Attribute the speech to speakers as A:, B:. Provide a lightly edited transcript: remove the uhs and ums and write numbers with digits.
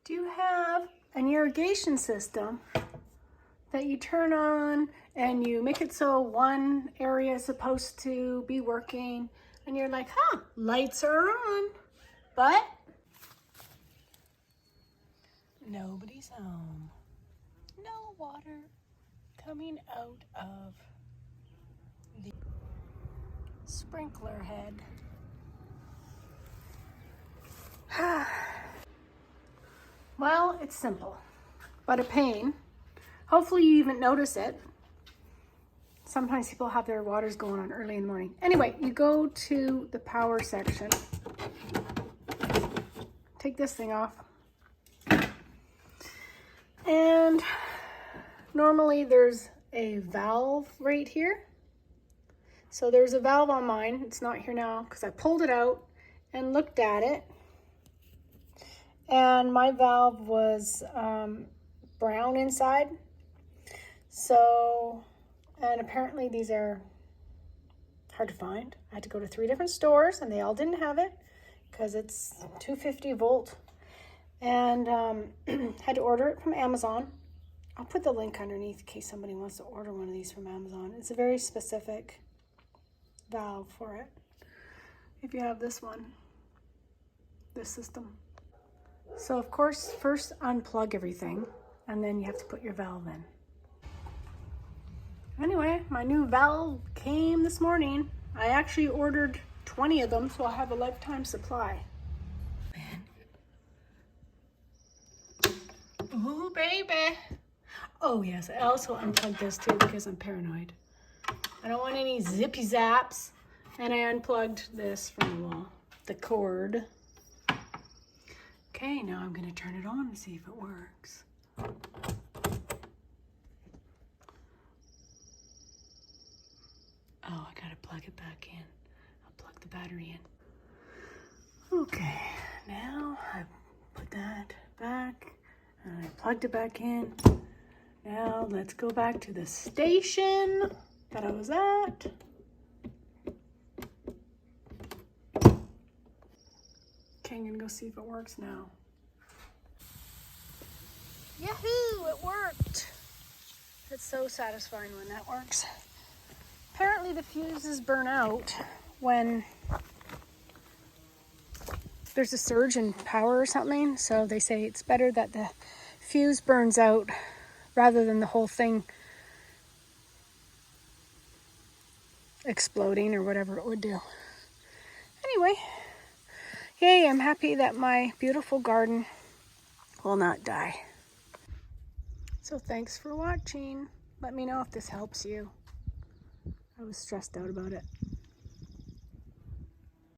A: Do you have an irrigation system that you turn on and you make it so one area is supposed to be working and you're like, huh, lights are on, but nobody's home. No water coming out of the sprinkler head. Well, it's simple, but a pain. Hopefully you even notice it. Sometimes people have their waters going on early in the morning. Anyway, you go to the power section. Take this thing off. And normally there's a valve right here. So there's a valve on mine. It's not here now because I pulled it out and looked at it. And my valve was brown inside. So, and apparently these are hard to find. I had to go to 3 different stores and they all didn't have it because it's 250 volt. And had to order it from Amazon. I'll put the link underneath in case somebody wants to order one of these from Amazon. It's a very specific valve for it. If you have this one, this system. So of course, first unplug everything and then you have to put your valve in. Anyway, my new valve came this morning. I actually ordered 20 of them, so I'll have a lifetime supply. Ooh, baby. Oh yes, I also unplugged this too because I'm paranoid. I don't want any zippy zaps. And I unplugged this from the wall, the cord. Okay, now I'm gonna turn it on and see if it works. Oh, I gotta plug it back in. I'll plug the battery in. Okay, now I put that back and I plugged it back in. Now let's go back to the station that I was at. Okay, I'm gonna go see if it works now. Yahoo, it worked. It's so satisfying when that works. Apparently the fuses burn out when there's a surge in power or something. So they say it's better that the fuse burns out rather than the whole thing exploding or whatever it would do. Anyway, yay, I'm happy that my beautiful garden will not die. So thanks for watching. Let me know if this helps you. I was stressed out about it.